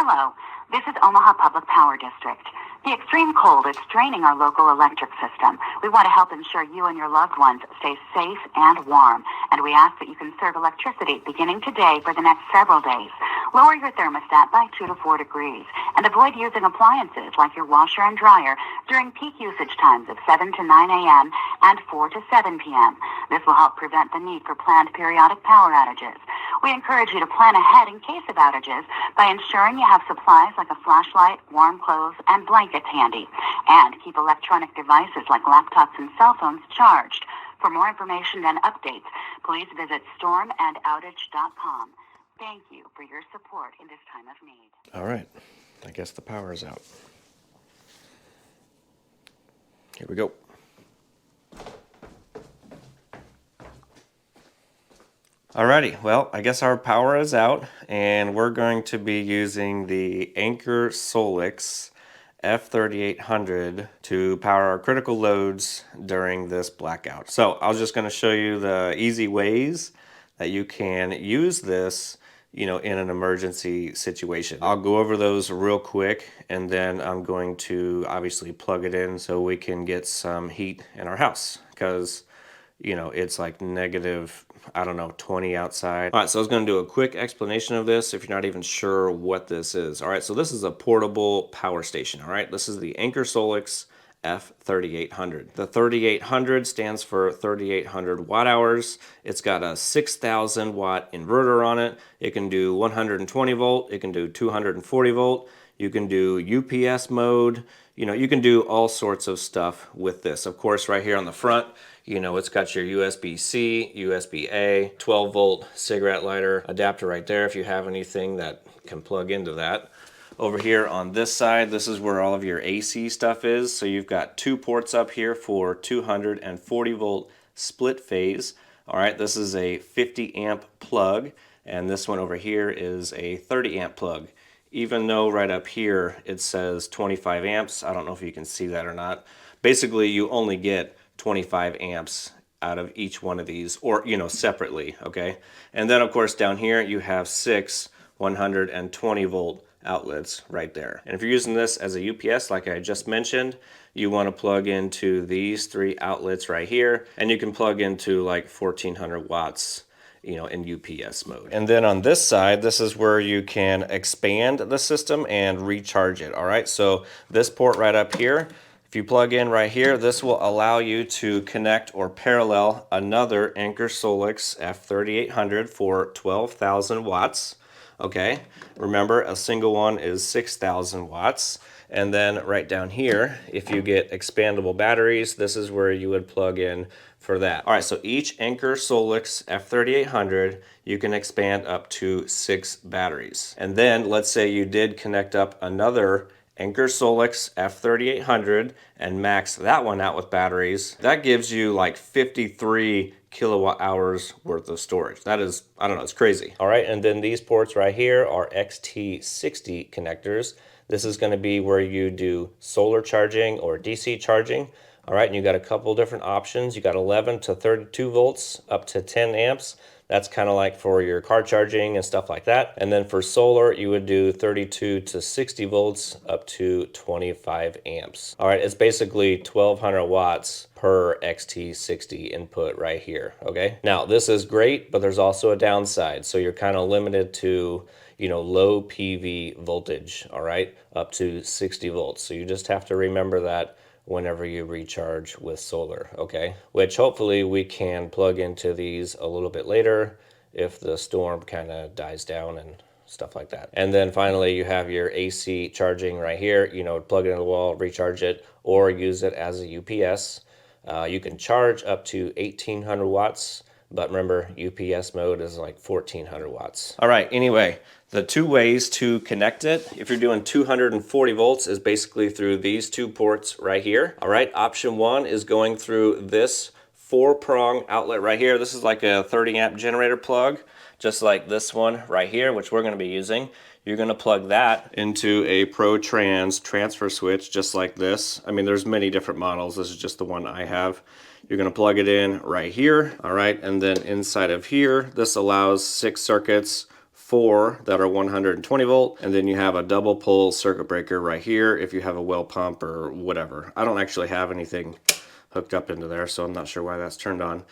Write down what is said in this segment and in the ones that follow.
Hello, this is Omaha Public Power District. The extreme cold is straining our local electric system. We want to help ensure you and your loved ones stay safe and warm, and we ask that you conserve electricity beginning today for the next several days. Lower your thermostat by 2 to 4 degrees, and avoid using appliances like your washer and dryer during peak usage times of 7 to 9 a.m. and 4 to 7 p.m. This will help prevent the need for planned periodic power outages. We encourage you to plan ahead in case of outages by ensuring you have supplies like a flashlight, warm clothes, and blankets handy, and keep electronic devices like laptops and cell phones charged. For more information and updates, please visit stormandoutage.com. Thank you for your support in this time of need. All right, I guess the power is out. Here we go. Alrighty, well, I guess our power is out, and we're going to be using the Anker SOLIX F3800 to power our critical loads during this blackout. So I was just going to show you the easy ways that you can use this, in an emergency situation. I'll go over those real quick, and then I'm going to obviously plug it in so we can get some heat in our house, because it's like negative, 20 outside. All right, so I was going to do a quick explanation of this if you're not even sure what this is. All right, so this is a portable power station. All right, this is the Anker SOLIX F3800. The 3800 stands for 3800 watt hours. It's got a 6,000 watt inverter on it. It can do 120 volt. It can do 240 volt. You can do UPS mode. You can do all sorts of stuff with this. Of course, right here on the front, it's got your USB-C, USB-A, 12 volt cigarette lighter adapter right there if you have anything that can plug into that. Over here on this side, this is where all of your AC stuff is. So you've got 2 ports up here for 240 volt split phase. All right, this is a 50 amp plug, and this one over here is a 30 amp plug. Even though right up here it says 25 amps, I don't know if you can see that or not. Basically, you only get 25 amps out of each one of these, or separately, okay? And then of course down here you have 6 120 volt outlets right there. And if you're using this as a UPS, like I just mentioned, you want to plug into these 3 outlets right here, and you can plug into like 1400 watts in UPS mode. And then on this side, this is where you can expand the system and recharge it. All right, so this port right up here, if you plug in right here, this will allow you to connect or parallel another Anker SOLIX F3800 for 12,000 watts. Okay, remember a single one is 6,000 watts. And then right down here, if you get expandable batteries, this is where you would plug in for that. All right, so each Anker SOLIX F3800, you can expand up to 6 batteries. And then let's say you did connect up another Anker SOLIX F3800 and max that one out with batteries. That gives you like 53 kilowatt hours worth of storage. That is, I don't know, it's crazy. All right, and then these ports right here are XT60 connectors. This is going to be where you do solar charging or DC charging. All right, and you got a couple different options. You got 11 to 32 volts up to 10 amps. That's kind of like for your car charging and stuff like that. And then for solar, you would do 32 to 60 volts up to 25 amps. All right, it's basically 1200 watts per XT60 input right here, okay? Now, this is great, but there's also a downside. So you're kind of limited to, low PV voltage, all right, up to 60 volts. So you just have to remember that whenever you recharge with solar, okay? Which hopefully we can plug into these a little bit later if the storm kind of dies down and stuff like that. And then finally you have your AC charging right here, plug it into the wall, recharge it, or use it as a UPS. You can charge up to 1800 watts, but remember UPS mode is like 1400 watts. All right, anyway, the 2 ways to connect it, if you're doing 240 volts, is basically through these 2 ports right here. All right, option 1 is going through this 4-prong outlet right here. This is like a 30 amp generator plug, just like this one right here, which we're going to be using. You're going to plug that into a Pro-Trans transfer switch, just like this. I mean, there's many different models. This is just the one I have. You're going to plug it in right here. All right, and then inside of here, this allows 6 circuits 4 that are 120 volt, and then you have a double pole circuit breaker right here if you have a well pump or whatever. I don't actually have anything hooked up into there, so I'm not sure why that's turned on.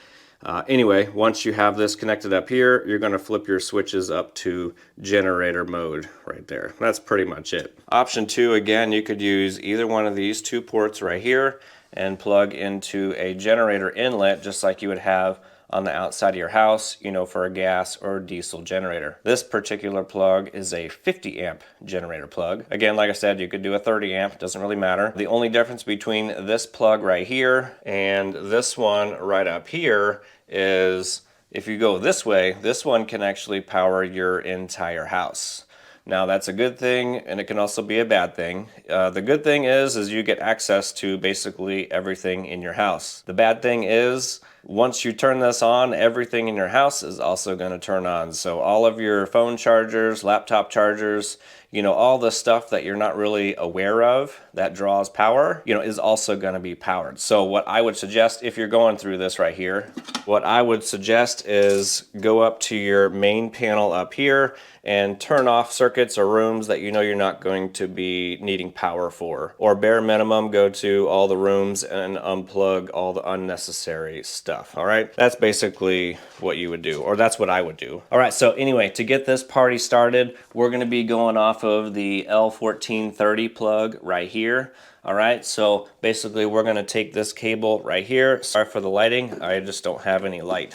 Anyway, once you have this connected up here, you're going to flip your switches up to generator mode right there. That's pretty much it. Option 2, again, you could use either one of these 2 ports right here and plug into a generator inlet just like you would have on the outside of your house, you know, for a gas or diesel generator. This particular plug is a 50 amp generator plug. Again, like I said, you could do a 30 amp, doesn't really matter. The only difference between this plug right here and this one right up here is if you go this way, this one can actually power your entire house. Now that's a good thing, and it can also be a bad thing. The good thing is you get access to basically everything in your house. The bad thing is once you turn this on, everything in your house is also going to turn on. So all of your phone chargers, laptop chargers, you know, all the stuff that you're not really aware of that draws power, you know, is also going to be powered. So what I would suggest if you're going through this right here, what I would suggest is go up to your main panel up here and turn off circuits or rooms that you know you're not going to be needing power for. Or bare minimum, go to all the rooms and unplug all the unnecessary stuff, all right? That's basically what you would do, or that's what I would do. All right, so anyway, to get this party started, we're gonna be going off of the L1430 plug right here. All right, so basically we're gonna take this cable right here. Sorry for the lighting, I just don't have any light.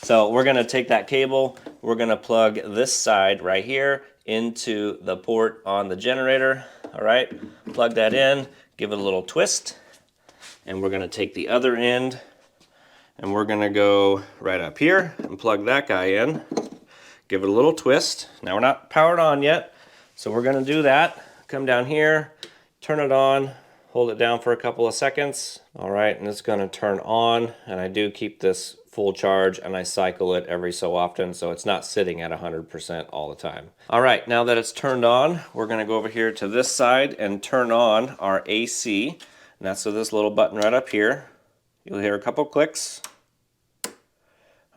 So we're gonna take that cable, we're gonna plug this side right here into the port on the generator. All right, plug that in, give it a little twist, and we're gonna take the other end and we're gonna go right up here and plug that guy in, give it a little twist. Now we're not powered on yet, so we're gonna do that. Come down here, turn it on, hold it down for a couple of seconds. All right, and it's gonna turn on, and I do keep this full charge and I cycle it every so often, so it's not sitting at 100% all the time. All right, now that it's turned on, we're gonna go over here to this side and turn on our AC, and that's with this little button right up here. You'll hear a couple clicks.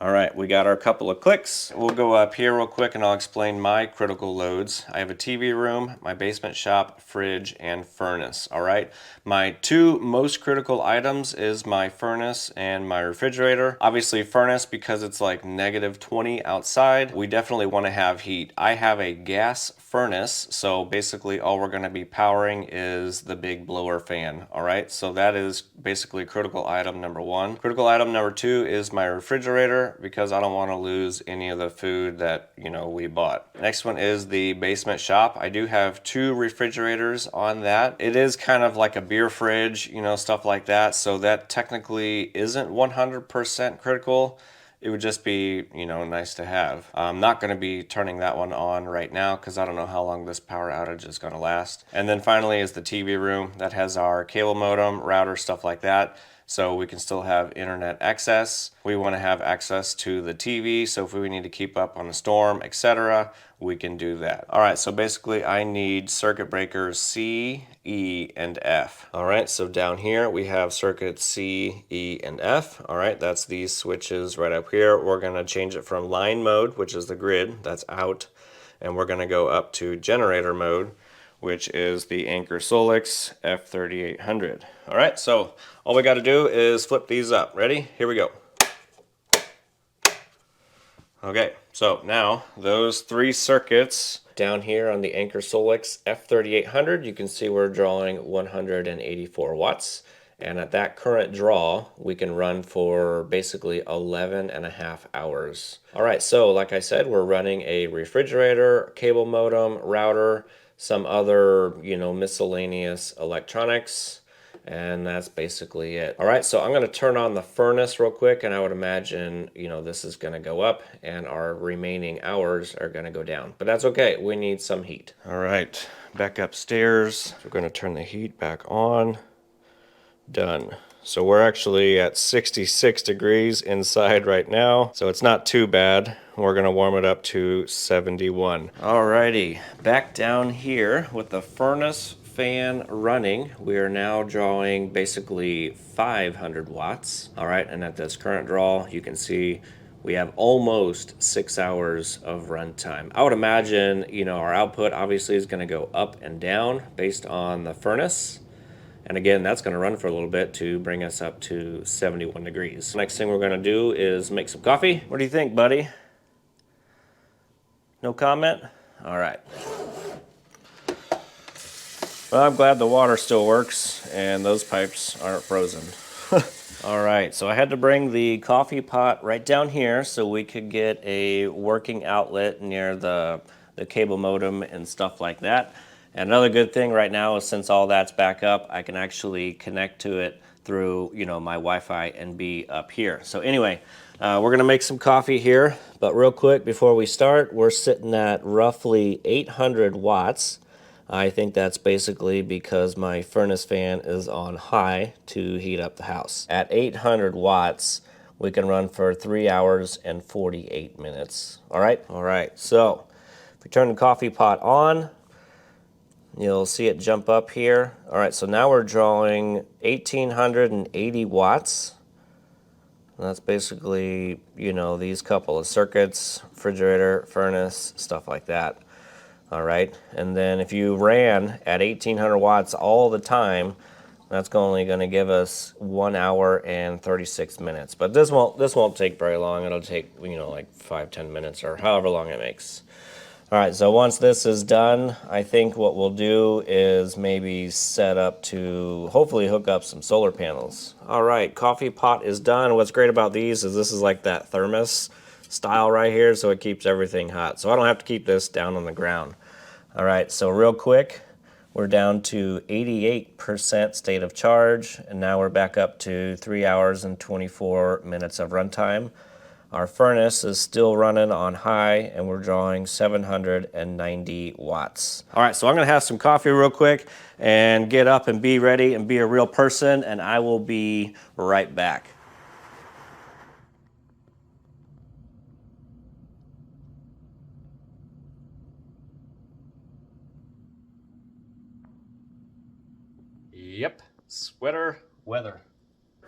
All right, we got our couple of clicks. We'll go up here real quick and I'll explain my critical loads. I have a TV room, my basement shop, fridge, and furnace, all right? My 2 most critical items is my furnace and my refrigerator. Obviously furnace because it's like -20 outside. We definitely wanna have heat. I have a gas furnace, so basically all we're gonna be powering is the big blower fan, all right? So that is basically critical item number 1. Critical item number 2 is my refrigerator, because I don't want to lose any of the food that, you know, we bought. Next one is the basement shop. I do have 2 refrigerators on that. It is kind of like a beer fridge, you know, stuff like that. So that technically isn't 100% critical. It would just be, you know, nice to have. I'm not going to be turning that one on right now because I don't know how long this power outage is going to last. And then finally is the TV room that has our cable modem, router, stuff like that. So we can still have internet access. We want to have access to the TV, so if we need to keep up on the storm, etc., we can do that. All right, so basically I need circuit breakers C, E, and F. All right, so down here we have circuits C, E, and F. All right, that's these switches right up here. We're gonna change it from line mode, which is the grid, that's out, and we're gonna go up to generator mode, which is the Anker SOLIX F3800. All right, so all we got to do is flip these up. Ready? Here we go. Okay, so now those 3 circuits down here on the Anker SOLIX F3800, you can see we're drawing 184 watts. And at that current draw, we can run for basically 11.5 hours. All right, so like I said, we're running a refrigerator, cable modem, router, some other, you know, miscellaneous electronics, and that's basically it. All right, so I'm gonna turn on the furnace real quick, and I would imagine, you know, this is gonna go up and our remaining hours are gonna go down, but that's okay, we need some heat. All right, back upstairs. We're gonna turn the heat back on. Done. So we're actually at 66 degrees inside right now, so it's not too bad. We're gonna warm it up to 71. Alrighty, back down here with the furnace fan running, we are now drawing basically 500 watts. All right, and at this current draw, you can see we have almost 6 hours of runtime. I would imagine, you know, our output obviously is going to go up and down based on the furnace. And again, that's going to run for a little bit to bring us up to 71 degrees. Next thing we're going to do is make some coffee. What do you think, buddy? No comment? All right. Well, I'm glad the water still works and those pipes aren't frozen. All right, so I had to bring the coffee pot right down here so we could get a working outlet near the cable modem and stuff like that. And another good thing right now is since all that's back up, I can actually connect to it through, you know, my Wi-Fi and be up here. So anyway, we're gonna make some coffee here, but real quick before we start, we're sitting at roughly 800 watts. I think that's basically because my furnace fan is on high to heat up the house. At 800 watts, we can run for 3 hours and 48 minutes. All right, so if we turn the coffee pot on, you'll see it jump up here. All right, so now we're drawing 1880 watts. That's basically, you know, these couple of circuits, refrigerator, furnace, stuff like that. All right, and then if you ran at 1800 watts all the time, that's only going to give us 1 hour and 36 minutes. But this won't take very long. It'll take, you know, like 5-10 minutes or however long it makes. All right, so once this is done, I think what we'll do is maybe set up to hopefully hook up some solar panels. All right, coffee pot is done. What's great about these is this is like that thermos style right here, so it keeps everything hot. So I don't have to keep this down on the ground. All right, so real quick, we're down to 88% state of charge, and now we're back up to 3 hours and 24 minutes of runtime. Our furnace is still running on high, and we're drawing 790 watts. All right, so I'm gonna have some coffee real quick and get up and be ready and be a real person, and I will be right back. Yep, sweater weather.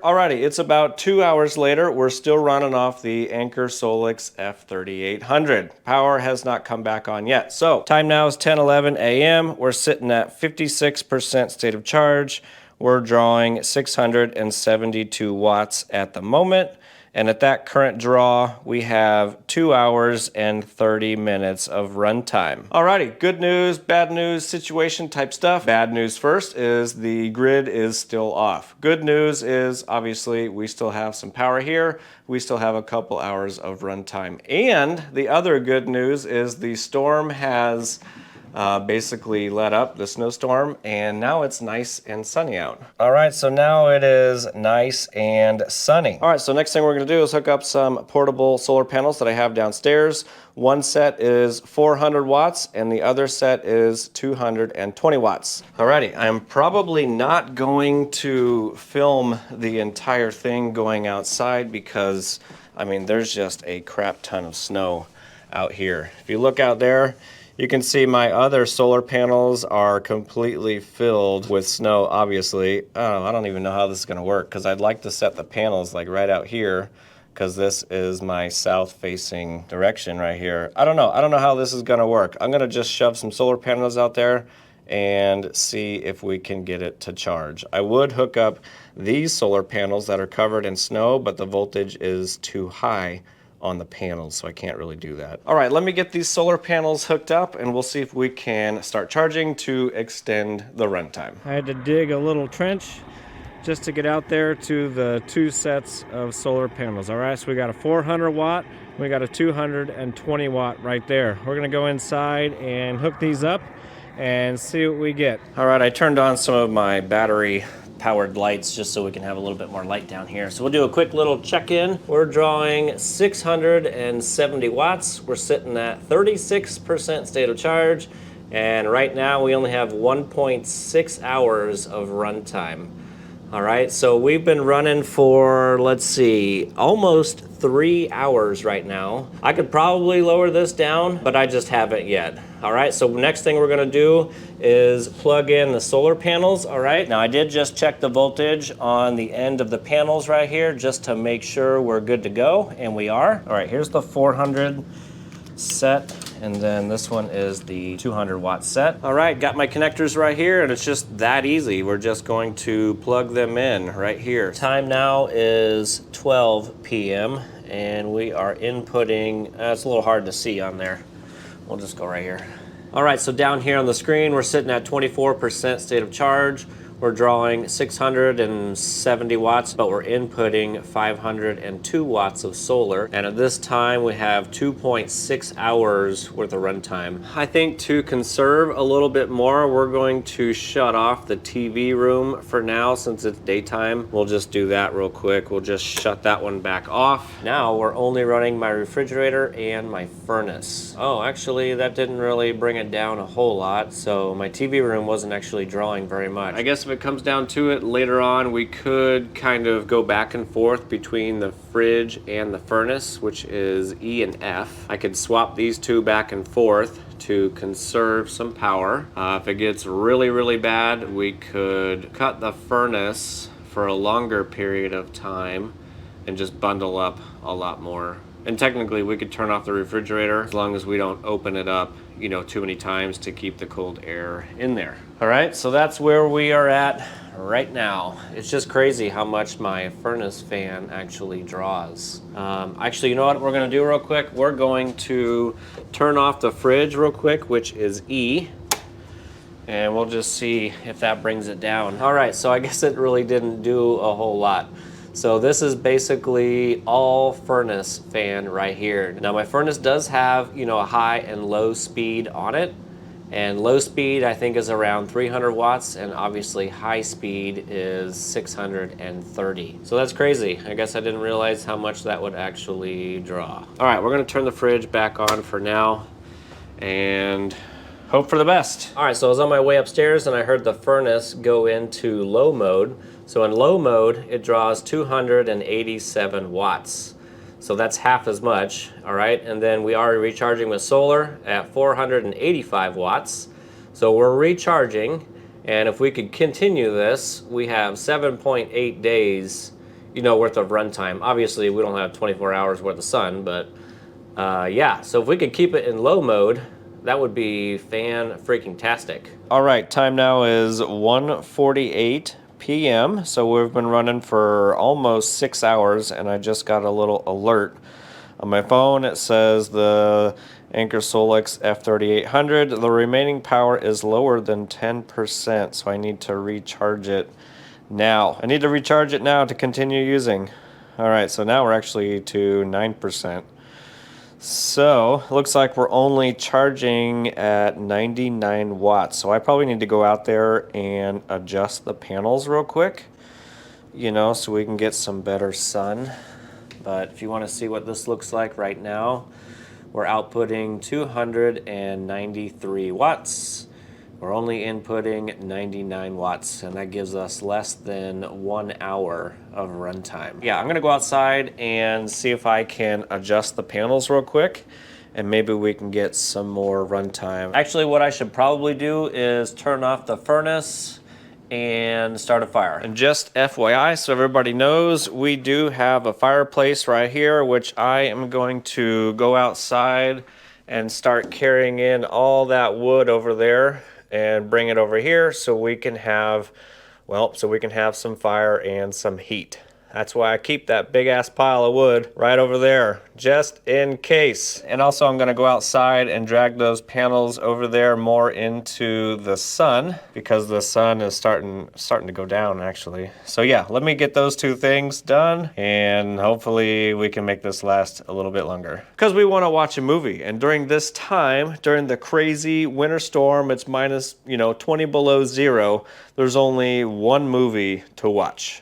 Alrighty, it's about 2 hours later. We're still running off the Anker SOLIX F3800. Power has not come back on yet. So time now is 10:11 a.m. We're sitting at 56% state of charge. We're drawing 672 watts at the moment. And at that current draw, we have 2 hours and 30 minutes of runtime. Alrighty, good news, bad news, situation type stuff. Bad news first is the grid is still off. Good news is obviously we still have some power here. We still have a couple hours of runtime. And the other good news is the storm has basically let up, the snowstorm, and now it's nice and sunny out. All right, so now it is nice and sunny. All right, so next thing we're gonna do is hook up some portable solar panels that I have downstairs. One set is 400 watts and the other set is 220 watts. Alrighty, I'm probably not going to film the entire thing going outside because, I mean, there's just a crap ton of snow out here. If you look out there, you can see my other solar panels are completely filled with snow, obviously. I don't even know how this is gonna work because I'd like to set the panels like right out here because this is my south-facing direction right here. I don't know how this is gonna work. I'm gonna just shove some solar panels out there and see if we can get it to charge. I would hook up these solar panels that are covered in snow, but the voltage is too high on the panels, so I can't really do that. All right, let me get these solar panels hooked up and we'll see if we can start charging to extend the runtime. I had to dig a little trench just to get out there to the two sets of solar panels. All right, so we got a 400 watt, we got a 220 watt right there. We're gonna go inside and hook these up and see what we get. All right, I turned on some of my battery powered lights just so we can have a little bit more light down here. So we'll do a quick little check-in. We're drawing 670 watts. We're sitting at 36% state of charge. And right now we only have 1.6 hours of runtime. All right, so we've been running for, let's see, almost 3 hours right now. I could probably lower this down, but I just haven't yet. All right, so next thing we're gonna do is plug in the solar panels, all right? Now I did just check the voltage on the end of the panels right here just to make sure we're good to go, and we are. All right, here's the 400 set, and then this one is the 200 watt set. All right, got my connectors right here, and it's just that easy. We're just going to plug them in right here. Time now is 12 p.m. and we are inputting, it's a little hard to see on there. We'll just go right here. All right, so down here on the screen, we're sitting at 24% state of charge. We're drawing 670 watts, but we're inputting 502 watts of solar. And at this time, we have 2.6 hours worth of runtime. I think to conserve a little bit more, we're going to shut off the TV room for now since it's daytime. We'll just do that real quick. We'll just shut that one back off. Now we're only running my refrigerator and my furnace. Oh, actually, that didn't really bring it down a whole lot. So my TV room wasn't actually drawing very much. I guess if it comes down to it, later on we could kind of go back and forth between the fridge and the furnace, which is E and F. I could swap these two back and forth to conserve some power. If it gets really, really bad, we could cut the furnace for a longer period of time and just bundle up a lot more. And technically we could turn off the refrigerator as long as we don't open it up, you know, too many times to keep the cold air in there. All right, so that's where we are at right now. It's just crazy how much my furnace fan actually draws. Actually, you know what we're gonna do real quick? We're going to turn off the fridge real quick, which is E, and we'll just see if that brings it down. All right, so I guess it really didn't do a whole lot. So this is basically all furnace fan right here. Now my furnace does have, you know, a high and low speed on it. And low speed I think is around 300 watts, and obviously high speed is 630. So that's crazy. I guess I didn't realize how much that would actually draw. All right, we're gonna turn the fridge back on for now and hope for the best. All right, so I was on my way upstairs and I heard the furnace go into low mode. So in low mode, it draws 287 watts. So that's half as much, all right? And then we are recharging with solar at 485 watts. So we're recharging, and if we could continue this, we have 7.8 days, you know, worth of runtime. Obviously, we don't have 24 hours worth of sun, but yeah. So if we could keep it in low mode, that would be fan-freaking-tastic. All right, time now is 1:48 p.m. So we've been running for almost 6 hours, and I just got a little alert on my phone. It says the Anker SOLIX F3800, the remaining power is lower than 10%, so I need to recharge it now. I need to recharge it now to continue using. All right, so now we're actually to 9%. So looks like we're only charging at 99 watts. So I probably need to go out there and adjust the panels real quick, you know, so we can get some better sun. But if you want to see what this looks like right now, we're outputting 293 watts. We're only inputting 99 watts, and that gives us less than 1 hour of runtime. Yeah, I'm gonna go outside and see if I can adjust the panels real quick, and maybe we can get some more runtime. Actually, what I should probably do is turn off the furnace and start a fire. And just FYI, so everybody knows, we do have a fireplace right here, which I am going to go outside and start carrying in all that wood over there and bring it over here so we can have, well, so we can have some fire and some heat. That's why I keep that big ass pile of wood right over there, just in case. And also I'm gonna go outside and drag those panels over there more into the sun, because the sun is starting to go down actually. So yeah, let me get those two things done, and hopefully we can make this last a little bit longer. Because we wanna watch a movie, and during this time, during the crazy winter storm, it's minus, you know, 20 below zero, there's only one movie to watch.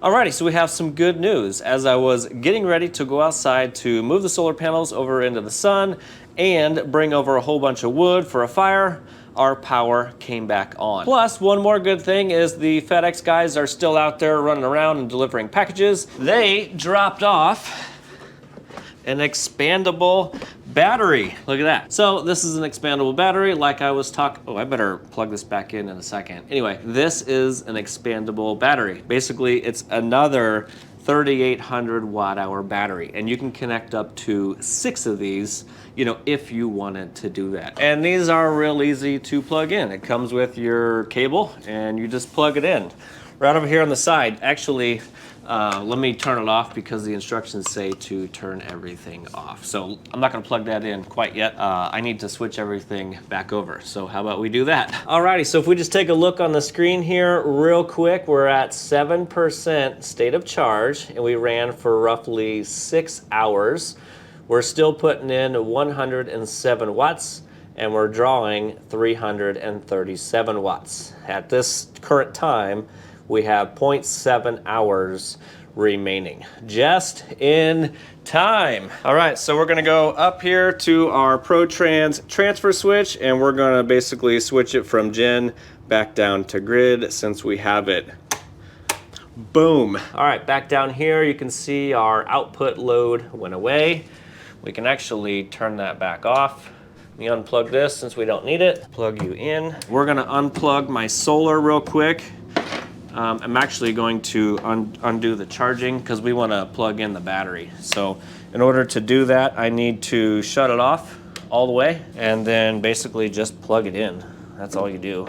Alrighty, so we have some good news. As I was getting ready to go outside to move the solar panels over into the sun and bring over a whole bunch of wood for a fire, our power came back on. Plus, one more good thing is the FedEx guys are still out there running around and delivering packages. They dropped off an expandable battery. Look at that. So this is an expandable battery like I was talking. Oh, I better plug this back in a second. Anyway, this is an expandable battery. Basically, it's another 3,800 watt hour battery, and you can connect up to 6 of these, you know, if you wanted to do that. And these are real easy to plug in. It comes with your cable and you just plug it in. Right over here on the side, actually, let me turn it off because the instructions say to turn everything off. So I'm not gonna plug that in quite yet. I need to switch everything back over. So how about we do that? Alrighty, so if we just take a look on the screen here real quick, we're at 7% state of charge and we ran for roughly 6 hours. We're still putting in 107 watts and we're drawing 337 watts. At this current time, we have 0.7 hours remaining, just in time. All right, so we're gonna go up here to our ProTrans transfer switch and we're gonna basically switch it from gen back down to grid since we have it. Boom. All right, back down here, you can see our output load went away. We can actually turn that back off. Let me unplug this since we don't need it. Plug you in. We're gonna unplug my solar real quick. I'm actually going to undo the charging because we want to plug in the battery. So in order to do that, I need to shut it off all the way and then basically just plug it in. That's all you do.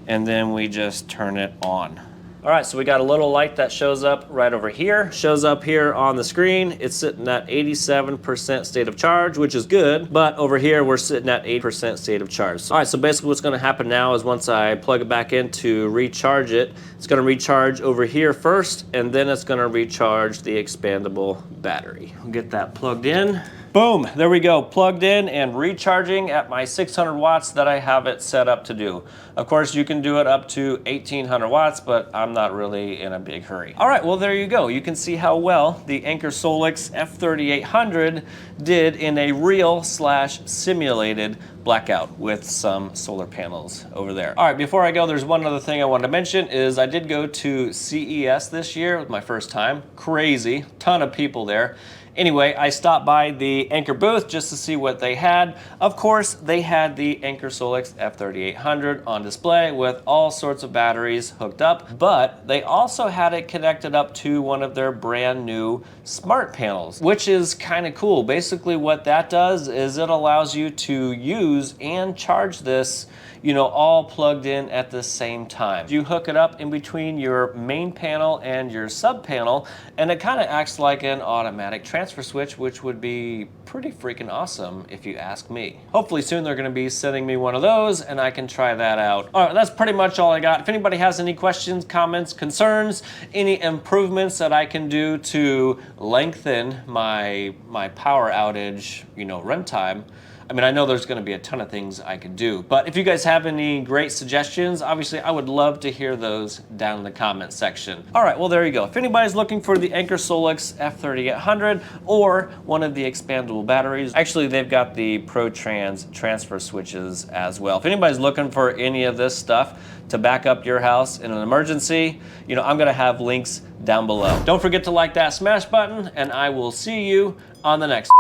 And then we just turn it on. All right, so we got a little light that shows up right over here. Shows up here on the screen. It's sitting at 87% state of charge, which is good. But over here, we're sitting at 8% state of charge. All right, so basically what's gonna happen now is once I plug it back in to recharge it, it's gonna recharge over here first, and then it's gonna recharge the expandable battery. We'll get that plugged in. Boom, there we go, plugged in and recharging at my 600 watts that I have it set up to do. Of course, you can do it up to 1,800 watts, but I'm not really in a big hurry. All right, well, there you go. You can see how well the Anker SOLIX F3800 did in a real/simulated blackout with some solar panels over there. All right, before I go, there's one other thing I wanted to mention is I did go to CES this year. It was my first time. Crazy, ton of people there. Anyway, I stopped by the Anker booth just to see what they had. Of course, they had the Anker SOLIX F3800 on display with all sorts of batteries hooked up, but they also had it connected up to one of their brand new smart panels, which is kind of cool. Basically what that does is it allows you to use and charge this, you know, all plugged in at the same time. You hook it up in between your main panel and your sub panel, and it kind of acts like an automatic transfer switch, which would be pretty freaking awesome if you ask me. Hopefully soon they're gonna be sending me one of those and I can try that out. All right, that's pretty much all I got. If anybody has any questions, comments, concerns, any improvements that I can do to lengthen my power outage, you know, runtime, I mean, I know there's gonna be a ton of things I could do, but if you guys have any great suggestions, obviously I would love to hear those down in the comment section. All right, well, there you go. If anybody's looking for the Anker SOLIX F3800 or one of the expandable batteries, actually they've got the ProTrans transfer switches as well. If anybody's looking for any of this stuff to back up your house in an emergency, you know, I'm gonna have links down below. Don't forget to like that smash button, and I will see you on the next.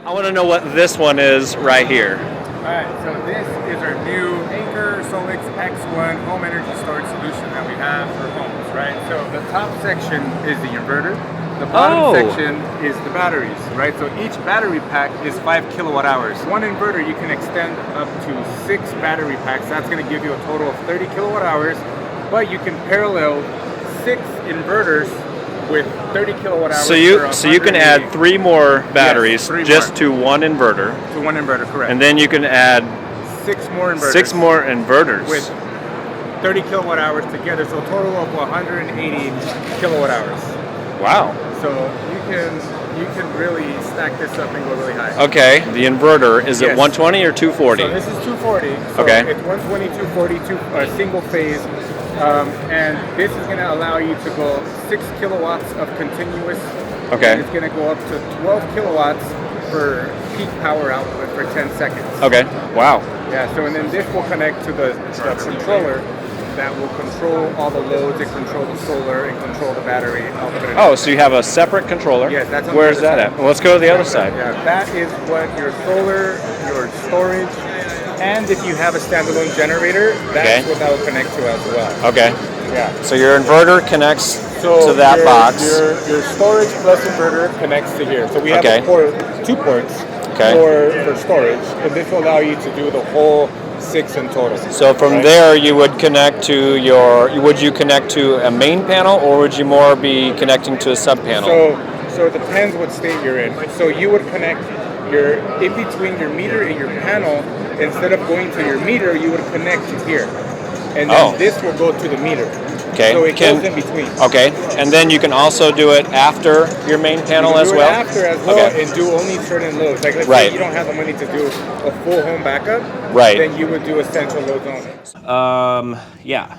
I want to know what this one is right here. Alright, so this is our new Anker SOLIX X1 home energy storage solution that we have for homes, right? So the top section is the inverter, the bottom section is the batteries, right? So each battery pack is 5 kilowatt hours. One inverter you can extend up to 6 battery packs. That's going to give you a total of 30 kilowatt hours, but you can parallel 6 inverters with 30 kilowatt hours. So you can add 3 more batteries, yes, just to one inverter. To one inverter, correct. And then you can add 6 more inverters. 6 more inverters. With 30 kilowatt hours together, so a total of 180 kilowatt hours. Wow. So you can really stack this up and go really high. Okay, the inverter, is it 120 or 240? So this is 240. So okay. It's 120, 240, single phase. And this is going to allow you to go 6 kilowatts of continuous. Okay. And it's going to go up to 12 kilowatts for peak power output for 10 seconds. Okay. Wow. Yeah, so and then this will connect to the controller that will control all the loads and control the solar and control the battery. Oh, so you have a separate controller. Yes, that's on Where's the that other at? Well, let's go to the other side. Yeah, that is what your solar, your storage, and if you have a standalone generator, that's what that will connect to as well. Okay. Yeah. So your inverter connects So to that box. Your storage plus inverter connects to here. So we have a port, 2 ports for storage, and this will allow you to do the whole 6 in total. So from there, you would connect to would you connect to a main panel, or would you more be connecting to a sub panel? So it depends what state you're in. So you would connect in between your meter and your panel. Instead of going to your meter, you would connect to here, and then this will go to the meter. Okay. So it goes in between. Okay. And then you can also do it after your main panel as well? After as well, and do only certain loads. Like let's say you don't have the money to do a full home backup, then you would do essential loads only. Yeah.